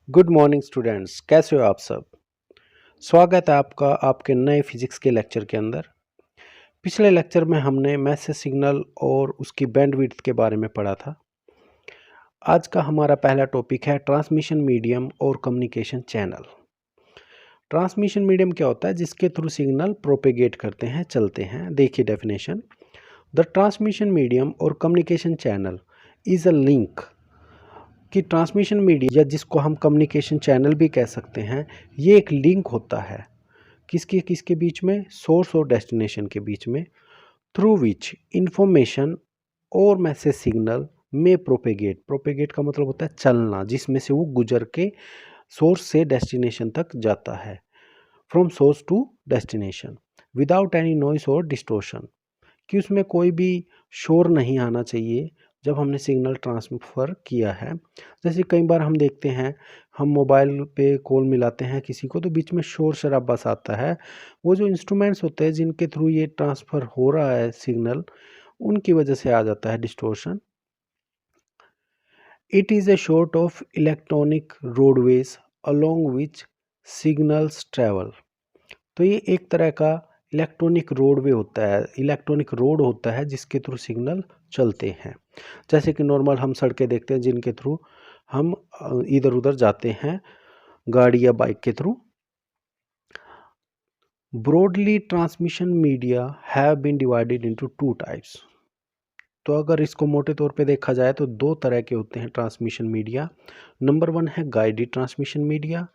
Good morning students, कैसे हो आप सब। स्वागत है आपका आपके नए फिजिक्स के लेक्चर के अंदर। पिछले लेक्चर में हमने मैसेज सिग्नल और उसकी बैंडविड्थ के बारे में पढ़ा था। आज का हमारा पहला टॉपिक है ट्रांसमिशन मीडियम और कम्युनिकेशन चैनल। ट्रांसमिशन मीडियम क्या होता है? जिसके थ्रू सिग्नल प्रोपेगेट करते हैं, चलते हैं। देखिए डेफिनेशन, द ट्रांसमिशन मीडियम और communication channel is a link. कि ट्रांसमिशन मीडिया, या जिसको हम कम्युनिकेशन चैनल भी कह सकते हैं, ये एक लिंक होता है किसके किसके बीच में? सोर्स और डेस्टिनेशन के बीच में, थ्रू विच इंफॉर्मेशन और मैसेज सिग्नल में प्रोपेगेट। प्रोपेगेट का मतलब होता है चलना, जिसमें से वो गुजर के सोर्स से डेस्टिनेशन तक जाता है, from source to destination, without any noise और डिस्टोर्शन। कि उसमें कोई भी शोर नहीं आना चाहिए जब हमने सिग्नल ट्रांसफ़र किया है। जैसे कई बार हम देखते हैं, हम मोबाइल पे कॉल मिलाते हैं किसी को, तो बीच में शोर शराबा सा आता है। वो जो इंस्ट्रूमेंट्स होते हैं जिनके थ्रू ये ट्रांसफ़र हो रहा है सिग्नल, उनकी वजह से आ जाता है distortion. It is a short of electronic roadways along which signals travel. तो ये एक तरह का इलेक्ट्रॉनिक रोडवे होता है, इलेक्ट्रॉनिक रोड होता है जिसके थ्रू सिग्नल चलते हैं। जैसे कि नॉर्मल हम सड़कें देखते हैं जिनके थ्रू हम इधर उधर जाते हैं गाड़ी या बाइक के थ्रू। Broadly transmission media have been divided into two types. तो अगर इसको मोटे तौर पे देखा जाए तो दो तरह के होते हैं ट्रांसमिशन मीडिया। नंबर वन है गाइडेड ट्रांसमिशन मीडिया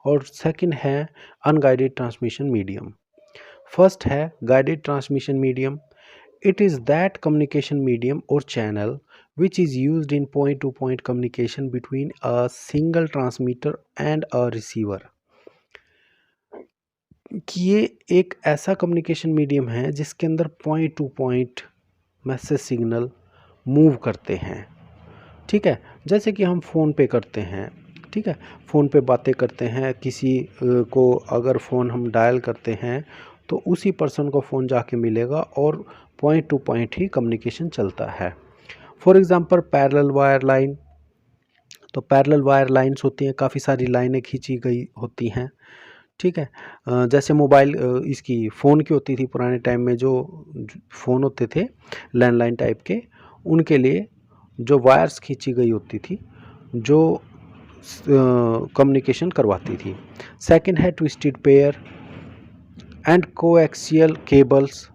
और सेकंड है अनगाइडेड ट्रांसमिशन मीडियम। फर्स्ट है guided transmission medium. It is that communication medium और channel which is used in point-to-point communication between a single transmitter and a receiver। कि ये एक ऐसा communication medium है जिसके अंदर point two point message signal move करते हैं। ठीक है, जैसे कि हम फ़ोन पे करते हैं। ठीक है, फ़ोन पे बातें करते हैं, किसी को अगर फ़ोन हम डायल करते हैं तो उसी पर्सन को फ़ोन जाके मिलेगा और पॉइंट टू पॉइंट ही कम्युनिकेशन चलता है। For example parallel wire line. तो पैरेलल वायर लाइंस होती हैं, काफ़ी सारी लाइनें खींची गई होती हैं। ठीक है, जैसे मोबाइल इसकी फ़ोन की होती थी पुराने टाइम में, जो फ़ोन होते थे लैंडलाइन टाइप के, उनके लिए जो वायर्स खींची गई होती थी जो कम्युनिकेशन करवाती थी। सेकंड है twisted pair and coaxial cables.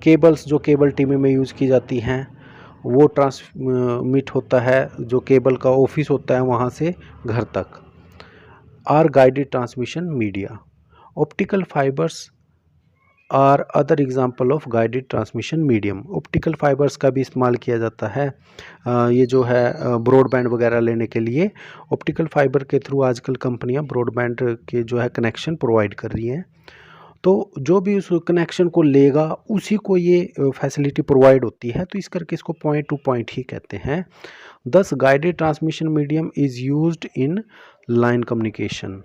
Cables जो केबल टीवी में यूज़ की जाती हैं, वो ट्रांसमिट होता है, जो केबल का ऑफिस होता है वहाँ से घर तक। Are guided transmission media. Optical fibres are other example of guided transmission medium. Optical fibres का भी इस्तेमाल किया जाता है ये जो है ब्रॉडबैंड वगैरह लेने के लिए। ऑप्टिकल फाइबर के थ्रू आजकल कंपनियां ब्रॉडबैंड के जो है कनेक्शन प्रोवाइड कर रही हैं। तो जो भी उस कनेक्शन को लेगा उसी को ये फैसिलिटी प्रोवाइड होती है, तो इस करके इसको पॉइंट टू पॉइंट ही कहते हैं। दस guided transmission medium is used in line communication.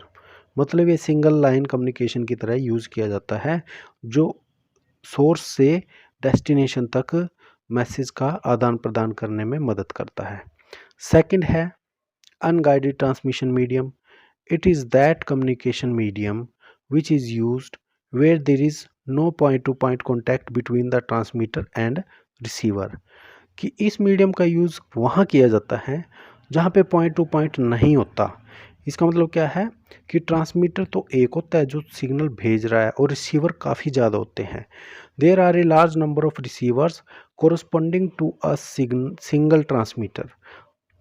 मतलब ये सिंगल लाइन कम्युनिकेशन की तरह यूज़ किया जाता है, जो सोर्स से डेस्टिनेशन तक मैसेज का आदान प्रदान करने में मदद करता है। सेकंड है unguided transmission medium. It is that communication medium which is used where there is no point to point contact between the transmitter and receiver। कि इस मीडियम का यूज़ वहाँ किया जाता है जहाँ पे पॉइंट टू पॉइंट नहीं होता। इसका मतलब क्या है कि ट्रांसमीटर तो एक होता है जो सिग्नल भेज रहा है, और रिसीवर काफ़ी ज़्यादा होते हैं। There are a large number of receivers corresponding to a single transmitter.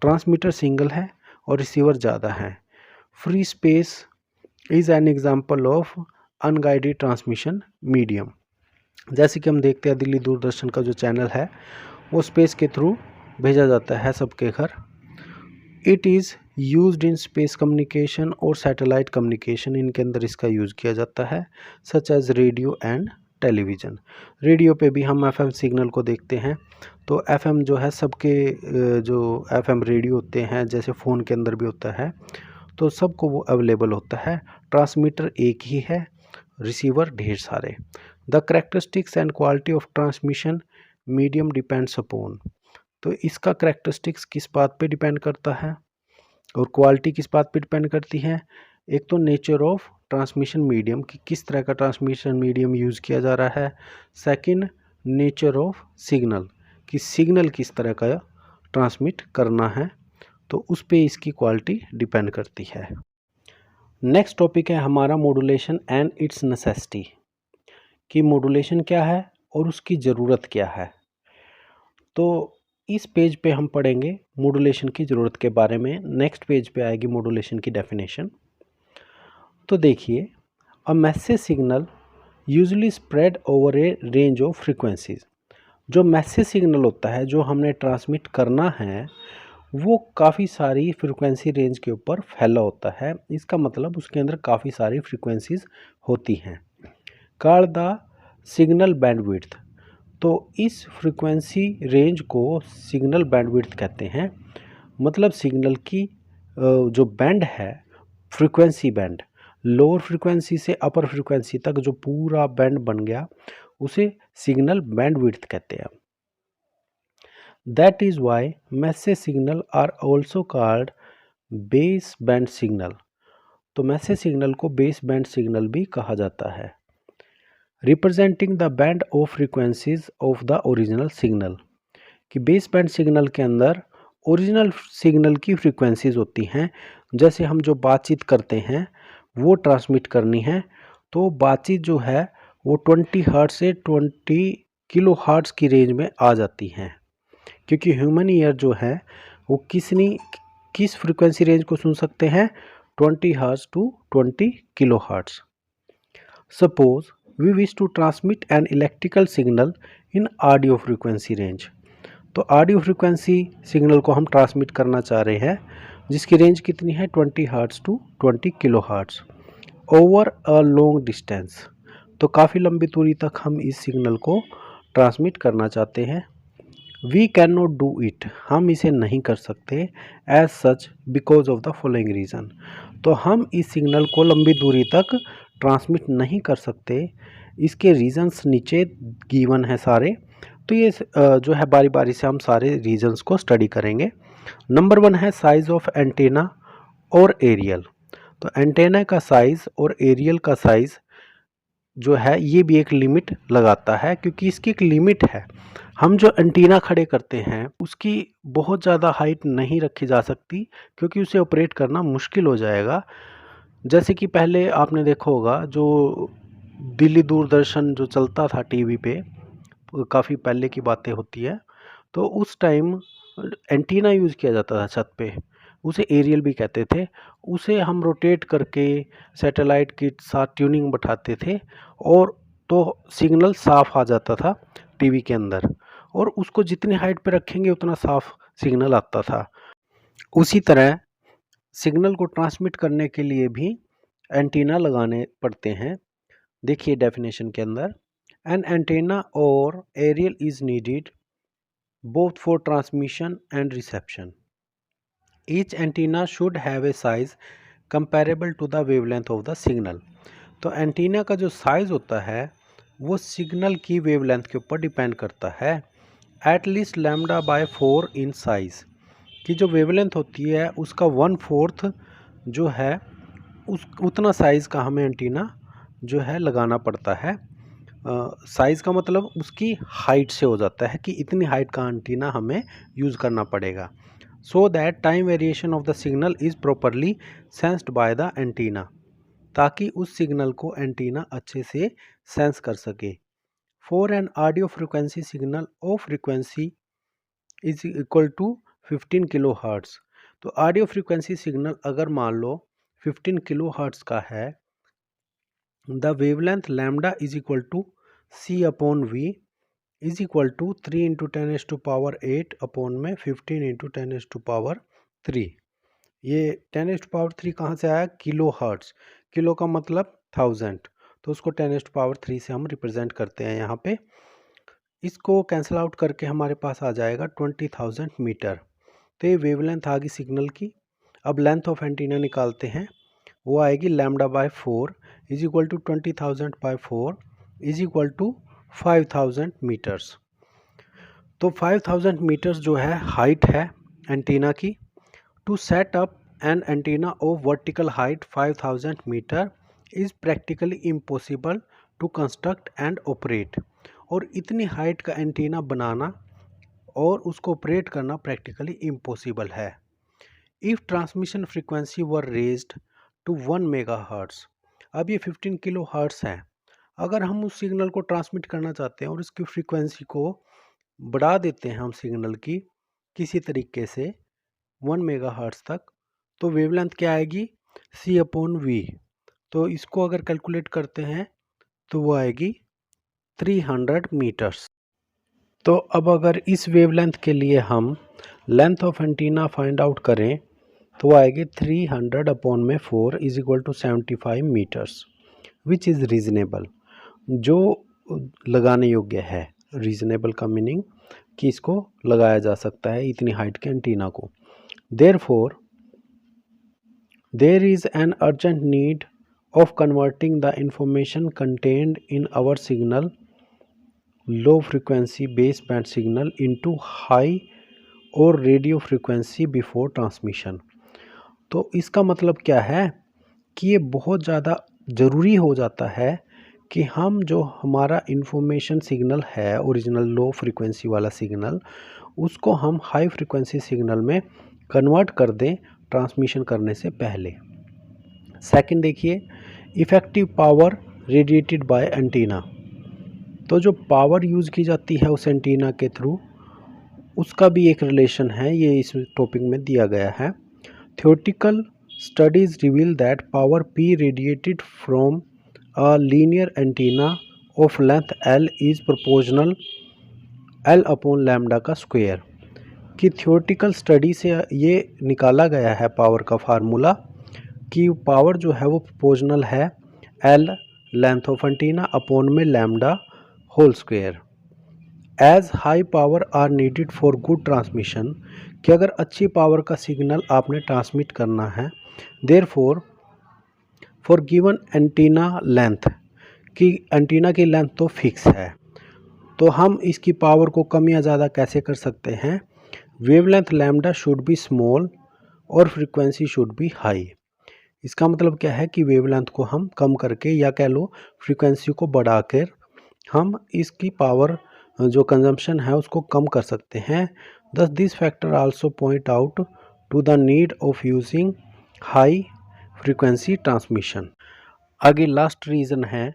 Transmitter single है और रिसीवर ज़्यादा है। Free space is an example of unguided transmission medium. जैसे कि हम देखते हैं दिल्ली दूरदर्शन का जो चैनल है वो स्पेस के थ्रू भेजा जाता है सबके घर। It is used in space communication और सैटेलाइट कम्युनिकेशन, इनके अंदर इसका यूज़ किया जाता है, such as radio and television. Radio पे भी हम एफएम सिग्नल को देखते हैं, तो एफएम जो है सबके जो एफएम रेडियो होते हैं, जैसे फ़ोन के अंदर भी होता है, तो सबको वो अवेलेबल होता है। ट्रांसमीटर एक ही है, रिसीवर ढेर सारे। The characteristics and quality of transmission medium depends upon. तो इसका करेक्टरिस्टिक्स किस बात पे डिपेंड करता है? और क्वालिटी किस बात पे डिपेंड करती है, एक तो नेचर ऑफ ट्रांसमिशन मीडियम कि किस तरह का ट्रांसमिशन मीडियम यूज़ किया जा रहा है, सेकंड नेचर ऑफ सिग्नल कि सिग्नल किस तरह का ट्रांसमिट करना है, तो उस पे इसकी क्वालिटी डिपेंड करती है। नेक्स्ट टॉपिक है हमारा मॉड्यूलेशन एंड इट्स नेसेसिटी कि मॉड्यूलेशन क्या है और उसकी ज़रूरत क्या है। तो इस पेज पे हम पढ़ेंगे मॉड्यूलेशन की ज़रूरत के बारे में। नेक्स्ट पेज पे आएगी मॉड्यूलेशन की डेफिनेशन। तो देखिए, a message signal usually spread over A range of frequencies. जो मैसेज सिग्नल होता है जो हमने ट्रांसमिट करना है वो काफ़ी सारी फ्रीक्वेंसी रेंज के ऊपर फैला होता है। इसका मतलब उसके अंदर काफ़ी सारी फ्रीक्वेंसीज होती हैं। Called the signal bandwidth. तो इस फ्रीक्वेंसी रेंज को सिग्नल बैंडविड्थ कहते हैं। मतलब सिग्नल की जो बैंड है, फ्रीक्वेंसी बैंड, लोअर फ्रीक्वेंसी से अपर फ्रीक्वेंसी तक जो पूरा बैंड बन गया उसे सिग्नल बैंडविड्थ कहते हैं। That is why message signal are also called base band signal. तो मैसेज सिग्नल को बेस बैंड सिग्नल भी कहा जाता है। Representing the band of frequencies of the original signal कि बेस बैंड सिग्नल के अंदर ओरिजिनल सिग्नल की फ्रीक्वेंसीज होती हैं। जैसे हम जो बातचीत करते हैं वो ट्रांसमिट करनी है, तो बातचीत जो है वो 20 हर्ट्ज से 20 किलो हर्ट्ज की रेंज में आ जाती हैं, क्योंकि ह्यूमन ईयर जो है वो किस फ्रीक्वेंसी रेंज को सुन सकते हैं, 20 hertz to 20 kilo hertz. Suppose we wish to transmit an electrical signal in audio frequency range. तो ऑडियो फ्रीक्वेंसी सिग्नल को हम ट्रांसमिट करना चाह रहे हैं जिसकी रेंज कितनी है, 20 hertz to 20 kilo hertz over a long distance. तो काफ़ी लंबी दूरी तक हम इस सिग्नल को ट्रांसमिट करना चाहते हैं। We can not do it, हम इसे नहीं कर सकते as such because of the following reason. तो हम इस सिग्नल को लंबी दूरी तक ट्रांसमिट नहीं कर सकते, इसके रीज़न्स नीचे गिवन है सारे। तो ये जो है बारी बारी से हम सारे रीजंस को स्टडी करेंगे। नंबर 1 है साइज़ ऑफ एंटेना और एरियल। तो एंटेना का साइज़ और एरियल का साइज़ जो है ये भी एक लिमिट लगाता है, क्योंकि इसकी एक लिमिट है। हम जो एंटीना खड़े करते हैं उसकी बहुत ज़्यादा हाइट नहीं रखी जा सकती, क्योंकि उसे ऑपरेट करना मुश्किल हो जाएगा। जैसे कि पहले आपने देखा होगा जो दिल्ली दूरदर्शन जो चलता था टीवी पे, काफ़ी पहले की बातें होती है, तो उस टाइम एंटीना यूज़ किया जाता था छत पे, उसे एरियल भी कहते थे। उसे हम रोटेट करके सैटेलाइट के साथ ट्यूनिंग बैठाते थे और तो सिग्नल साफ़ आ जाता था टीवी के अंदर, और उसको जितनी हाइट पे रखेंगे उतना साफ़ सिग्नल आता था। उसी तरह सिग्नल को ट्रांसमिट करने के लिए भी एंटीना लगाने पड़ते हैं। देखिए डेफिनेशन के अंदर, एन एंटेना और aerial is needed both for transmission and reception. Each antenna should have a size comparable to the wavelength of the signal. तो एंटीना का जो साइज़ होता है वो सिग्नल की वेवलेंथ के ऊपर डिपेंड करता है। At least lambda by 4 in size की जो वेवलेंथ होती है उसका 1/4 जो है उतना साइज़ का हमें एंटीना जो है लगाना पड़ता है। साइज़ का मतलब उसकी हाइट से हो जाता है कि इतनी हाइट का एंटीना हमें यूज़ करना पड़ेगा, so that time variation of the signal is properly sensed by the antenna, ताकि उस सिग्नल को एंटीना अच्छे से सेंस कर सके। For an audio frequency signal of frequency is equal to 15 kilo hertz. तो ऑडियो फ्रिक्वेंसी सिग्नल अगर मान लो 15 किलो हर्ट्ज़ का है, the wavelength lambda is equal to c upon v is equal to 3 into 10⁸ upon में 15 इंटू 10⁻3। ये 10⁻3 कहाँ से आया, किलो हर्ट्ज़। किलो का मतलब 1000, तो उसको 10⁻3 से हम रिप्रेजेंट करते हैं यहाँ पे। इसको कैंसिल आउट करके हमारे पास आ जाएगा 20,000 मीटर। तो ये वेवलेंथ आ गई सिग्नल की। अब लेंथ ऑफ एंटीना निकालते हैं, वो आएगी lambda by 4 is equal to 20,000 by 4 is equal to 5000 metres. तो 5000 मीटर्स जो है हाइट है एंटीना की। To set up an antenna of vertical height 5000 meter is practically impossible to construct and operate। और इतनी हाइट का एंटीना बनाना और उसको ऑपरेट करना प्रैक्टिकली इम्पॉसिबल है। If transmission frequency were raised to 1 megahertz, अब ये 15 किलो हर्ट्ज़ है। अगर हम उस सिग्नल को ट्रांसमिट करना चाहते हैं और इसकी फ्रीक्वेंसी को बढ़ा देते हैं हम सिग्नल की किसी तरीके से 1 मेगाहर्ट्ज़ तक, तो वेवलेंथ क्या आएगी C/V। तो इसको अगर कैलकुलेट करते हैं तो वो आएगी 300 मीटर्स। तो अब अगर इस वेवलेंथ के लिए हम length of antenna find out करें तो वो आएगी 300/4 is equal to 75 metres, which is reasonable, जो लगाने योग्य है। रीज़नेबल का मीनिंग कि इसको लगाया जा सकता है इतनी हाइट के एंटीना को। Therefore there is an urgent need of converting the information contained in our signal low frequency baseband signal into high or radio frequency before transmission। तो इसका मतलब क्या है कि ये बहुत ज़्यादा ज़रूरी हो जाता है कि हम जो हमारा इंफॉर्मेशन सिग्नल है ओरिजिनल लो फ्रीक्वेंसी वाला सिग्नल, उसको हम हाई फ्रीक्वेंसी सिग्नल में कन्वर्ट कर दें ट्रांसमिशन करने से पहले। सेकंड देखिए, effective power radiated by antenna. तो जो पावर यूज़ की जाती है उस एंटीना के थ्रू, उसका भी एक रिलेशन है, ये इस टॉपिक में दिया गया है। Theoretical studies reveal that power P radiated from a linear antenna of length L is proportional L/लैम्डा का स्क्वायर। कि थ्योरेटिकल स्टडी से ये निकाला गया है पावर का फार्मूला कि पावर जो है वो प्रोपोर्शनल है L length of antenna upon में lambda whole square. As high power are needed for good transmission, कि अगर अच्छी पावर का सिग्नल आपने ट्रांसमिट करना है, therefore for given antenna length, कि एंटीना की लेंथ तो फिक्स है, तो हम इसकी पावर को कम या ज़्यादा कैसे कर सकते हैं। Wavelength lambda should be small और फ्रीक्वेंसी शुड बी हाई। इसका मतलब क्या है कि वेवलेंथ को हम कम करके या कह लो फ्रीक्वेंसी को बढ़ाकर हम इसकी पावर जो कंजम्पशन है उसको कम कर सकते हैं। Thus this factor also point out to the need of using high frequency transmission. आगे लास्ट रीज़न है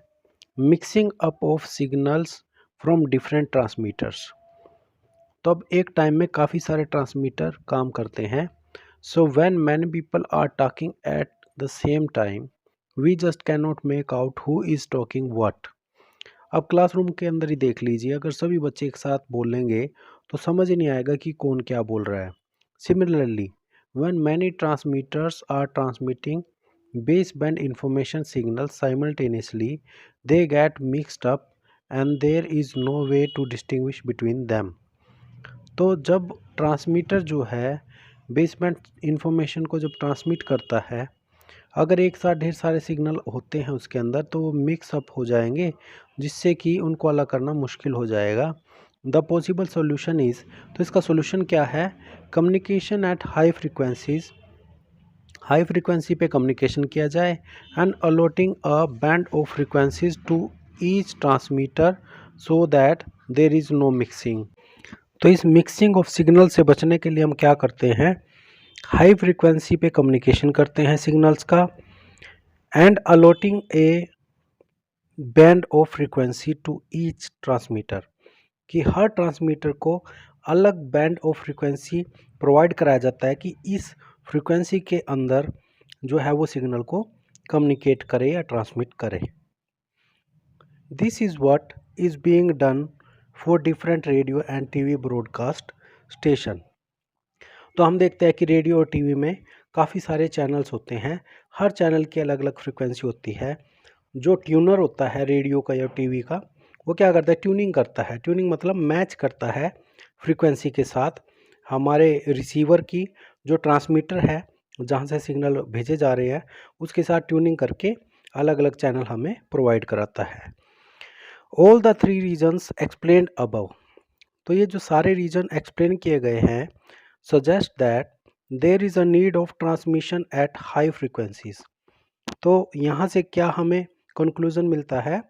mixing up of signals from different transmitters. तो अब एक टाइम में काफ़ी सारे ट्रांसमीटर काम करते हैं। So when many people are talking at the same time we just can not make out who is talking what. अब क्लासरूम के अंदर ही देख लीजिए, अगर सभी बच्चे एक साथ बोलेंगे तो समझ ही नहीं आएगा कि कौन क्या बोल रहा है। Similarly when many transmitters are transmitting base band information signal simultaneously they get mixed up and there is no way to distinguish between them. तो जब ट्रांसमीटर जो है बेस बैंड इंफॉर्मेशन को जब ट्रांसमिट करता है, अगर एक साथ ढेर सारे सिग्नल होते हैं उसके अंदर तो वो मिक्स अप हो जाएंगे, जिससे कि उनको अलग करना मुश्किल हो जाएगा। द पॉसिबल सॉल्यूशन इज़, तो इसका सॉल्यूशन क्या है, communication at high frequencies, high frequency पे कम्युनिकेशन किया जाए and allotting a band of frequencies to each transmitter so that there is no mixing. तो इस मिक्सिंग ऑफ सिग्नल से बचने के लिए हम क्या करते हैं, हाई फ्रीक्वेंसी पे कम्युनिकेशन करते हैं सिग्नल्स का and allotting a band of frequency to each transmitter, कि हर ट्रांसमीटर को अलग बैंड ऑफ फ्रीक्वेंसी प्रोवाइड कराया जाता है कि इस फ्रीक्वेंसी के अंदर जो है वो सिग्नल को कम्युनिकेट करे या ट्रांसमिट करे। This is what is being done for different radio and TV broadcast station. तो हम देखते हैं कि रेडियो और टीवी में काफ़ी सारे चैनल्स होते हैं, हर चैनल की अलग अलग फ्रीक्वेंसी होती है। जो ट्यूनर होता है रेडियो का या टीवी का, वो क्या करता है, ट्यूनिंग करता है। ट्यूनिंग मतलब मैच करता है फ्रीक्वेंसी के साथ हमारे रिसीवर की जो ट्रांसमीटर है जहाँ से सिग्नल भेजे जा रहे हैं उसके साथ ट्यूनिंग करके अलग अलग चैनल हमें प्रोवाइड कराता है। All the three reasons explained above, तो ये जो सारे रीजन एक्सप्लेन किए गए हैं suggest that there is a need of transmission at high frequencies. तो यहाँ से क्या हमें कंक्लूजन मिलता है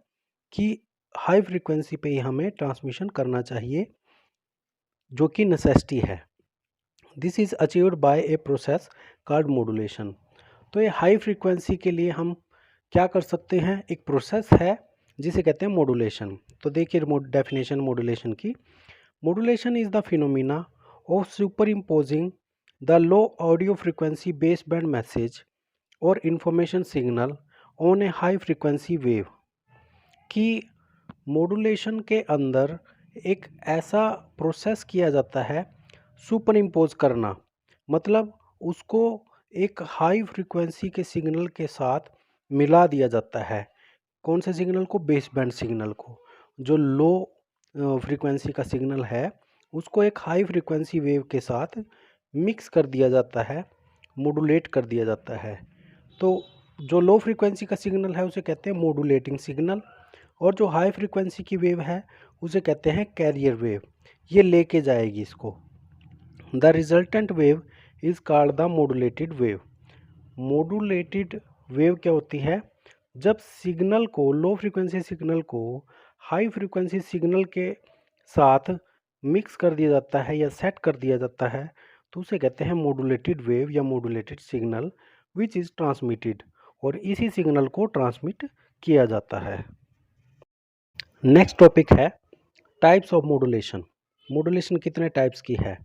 कि हाई फ्रीक्वेंसी पे ही हमें ट्रांसमिशन करना चाहिए, जो कि नेसेसिटी है। This is achieved by a process called modulation. तो ये हाई फ्रीक्वेंसी के लिए हम क्या कर सकते हैं, एक प्रोसेस है जिसे कहते हैं मॉड्यूलेशन। तो देखिए डेफिनेशन मॉड्यूलेशन की। Modulation is the phenomena of superimposing the low audio frequency baseband message और information signal on a high frequency wave. कि मॉड्यूलेशन के अंदर एक ऐसा प्रोसेस किया जाता है, सुपर इम्पोज करना, मतलब उसको एक हाई फ्रीक्वेंसी के सिग्नल के साथ मिला दिया जाता है। कौन से सिग्नल को, बेस बैंड सिग्नल को। जो लो फ्रीक्वेंसी का सिग्नल है उसको एक हाई फ्रीक्वेंसी वेव के साथ मिक्स कर दिया जाता है, मॉड्यूलेट कर दिया जाता है। तो जो लो फ्रीक्वेंसी का सिग्नल है उसे कहते हैं मॉड्यूलेटिंग सिग्नल, और जो हाई फ्रीक्वेंसी की वेव है उसे कहते हैं कैरियर वेव। ये लेके जाएगी इसको। The resultant wave is called the modulated wave. Modulated wave क्या होती है, जब सिग्नल को, लो फ्रीक्वेंसी सिग्नल को हाई फ्रीक्वेंसी सिग्नल के साथ मिक्स कर दिया जाता है या सेट कर दिया जाता है, तो उसे कहते हैं मॉड्यूलेटेड वेव या modulated signal which is transmitted, और इसी सिग्नल को ट्रांसमिट किया जाता है। नेक्स्ट टॉपिक है टाइप्स ऑफ मॉड्यूलेशन। मॉड्यूलेशन कितने टाइप्स की है।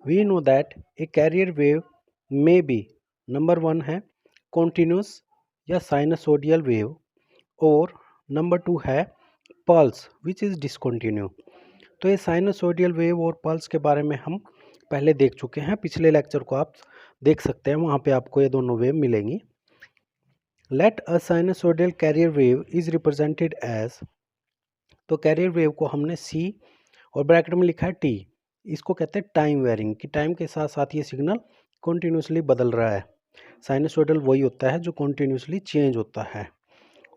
We know that a carrier wave may be, number 1 है कॉन्टिन्यूस या साइनसोडियल वेव, और नंबर 2 है पल्स विच इज़ डिसकंटिन्यू। तो ये साइनसोडियल वेव और पल्स के बारे में हम पहले देख चुके हैं, पिछले लेक्चर को आप देख सकते हैं, वहाँ पे आपको ये दोनों वेव मिलेंगी। Let a sinusoidal carrier wave is represented as, तो कैरियर वेव को हमने सी और ब्रैकेट में लिखा है टी, इसको कहते हैं टाइम वेरिंग, कि टाइम के साथ साथ ये सिग्नल कॉन्टीन्यूसली बदल रहा है। साइनसोइडल वही होता है जो कॉन्टीन्यूसली चेंज होता है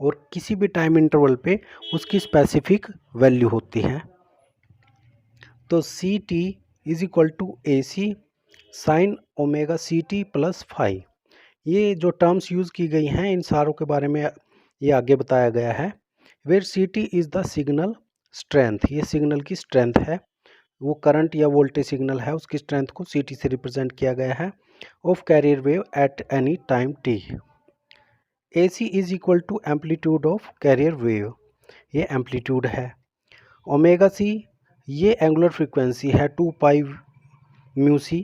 और किसी भी टाइम इंटरवल पे उसकी स्पेसिफिक वैल्यू होती है। तो c t is equal to a c sine omega c t plus phi. ये जो टर्म्स यूज़ की गई हैं इन सारों के बारे में ये आगे बताया गया है। Where c t is the signal strength, ये सिग्नल की स्ट्रेंथ है, वो करंट या वोल्टेज सिग्नल है उसकी स्ट्रेंथ को सी टी से रिप्रेजेंट किया गया है, of carrier wave at any time t. A c is equal to amplitude of carrier wave, ये एम्पलीट्यूड है। ओमेगा सी ये एंगुलर फ्रीक्वेंसी है 2 pi mu c,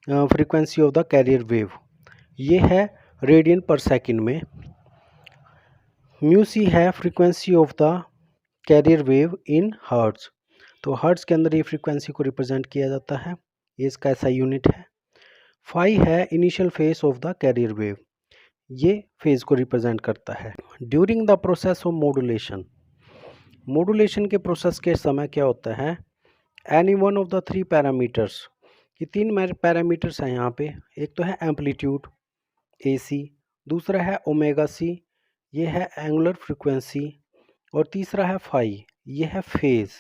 frequency of the carrier wave, ये है रेडियन पर सेकंड में। Mu c है frequency of the carrier wave in hertz, तो hertz के अंदर ये फ्रीक्वेंसी को रिप्रेजेंट किया जाता है, ये इसका ऐसा यूनिट है। फाई है initial phase of the carrier wave, ये फेज को रिप्रेजेंट करता है। During the process of modulation, modulation के प्रोसेस के समय क्या होता है, any one of the 3 parameters, कि 3 पैरामीटर्स हैं यहाँ पे, एक तो है एम्पलीट्यूड ए सी, दूसरा है ओमेगा सी, ये है एंगुलर फ्रीक्वेंसी, और तीसरा है फाई, ये है फेज।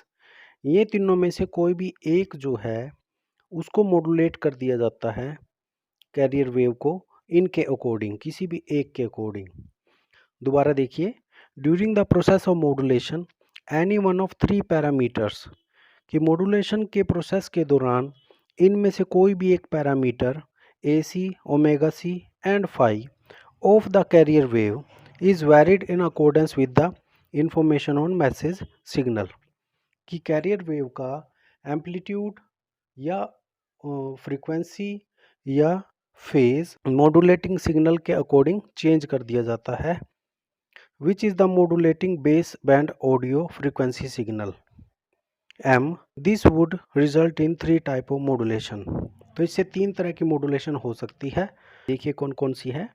ये तीनों में से कोई भी एक जो है उसको मॉड्यूलेट कर दिया जाता है कैरियर वेव को इनके अकॉर्डिंग, किसी भी एक के अकॉर्डिंग। दोबारा देखिए, during the process of modulation any one of 3 parameters, कि मॉड्यूलेशन के प्रोसेस के दौरान इनमें से कोई भी एक parameter a c, omega c and phi of the carrier wave is varied in accordance with the information on message signal, कि कैरियर वेव का एम्पलीट्यूड या फ्रीक्वेंसी या फेज मॉड्यूलेटिंग सिग्नल के अकॉर्डिंग चेंज कर दिया जाता है, which is the modulating base band audio frequency signal m. This would result in 3 type of modulation, तो इससे 3 तरह की मॉड्यूलेशन हो सकती है। देखिए कौन कौन सी है।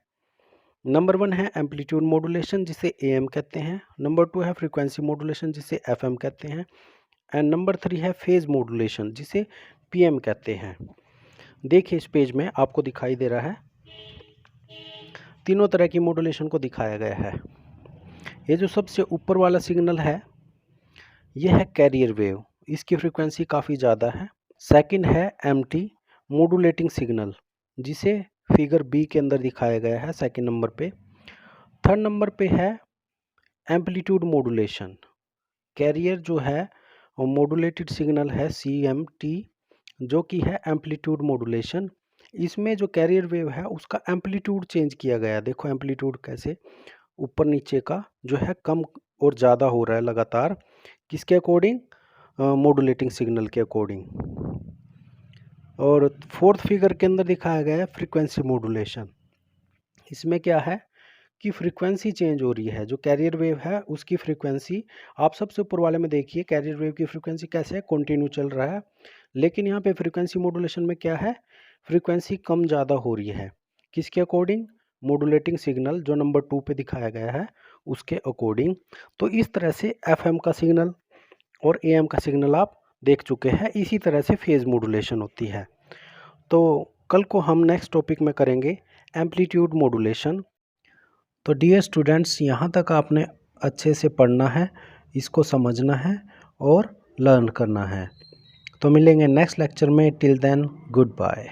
नंबर 1 है एम्पलीट्यूड मॉड्यूलेशन जिसे AM कहते हैं, नंबर 2 है फ्रीक्वेंसी मॉड्यूलेशन जिसे FM कहते हैं, एंड नंबर 3 है फेज मॉड्यूलेशन जिसे PM कहते हैं। देखिए इस पेज में आपको दिखाई दे रहा है, तीनों तरह की मॉड्यूलेशन को दिखाया गया है। ये जो सबसे ऊपर वाला सिग्नल है ये है कैरियर वेव, इसकी फ्रीक्वेंसी काफ़ी ज़्यादा है। सेकंड है MT मॉड्यूलेटिंग सिग्नल, जिसे फिगर बी के अंदर दिखाया गया है सेकंड नंबर पे। थर्ड नंबर पे है एम्पलीट्यूड मॉड्यूलेशन। कैरियर जो है वो मॉड्यूलेटेड सिग्नल है CMT, जो कि है एम्पलीट्यूड मॉड्यूलेशन। इसमें जो कैरियर वेव है उसका एम्पलीट्यूड चेंज किया गया। देखो एम्पलीट्यूड कैसे ऊपर नीचे का जो है कम और ज़्यादा हो रहा है लगातार, किसके अकॉर्डिंग, मॉड्यूलेटिंग सिग्नल के अकॉर्डिंग। और फोर्थ फिगर के अंदर दिखाया गया है फ्रीक्वेंसी मॉड्यूलेशन। इसमें क्या है कि फ्रीक्वेंसी चेंज हो रही है, जो कैरियर वेव है उसकी फ्रीक्वेंसी, आप सबसे ऊपर वाले में देखिए कैरियर वेव की फ्रीक्वेंसी कैसे है, कंटिन्यू चल रहा है। लेकिन यहाँ पे फ्रीक्वेंसी मॉड्यूलेशन में क्या है, फ्रीक्वेंसी कम ज़्यादा हो रही है, किसके अकॉर्डिंग, मॉड्यूलेटिंग सिग्नल जो नंबर 2 पे दिखाया गया है उसके अकॉर्डिंग। तो इस तरह से FM का सिग्नल और AM का सिग्नल आप देख चुके हैं। इसी तरह से फेज मॉड्यूलेशन होती है। तो कल को हम नेक्स्ट टॉपिक में करेंगे एम्पलीट्यूड मॉड्यूलेशन। तो डियर स्टूडेंट्स, यहाँ तक आपने अच्छे से पढ़ना है, इसको समझना है और लर्न करना है। तो मिलेंगे नेक्स्ट लेक्चर में। Till then good bye.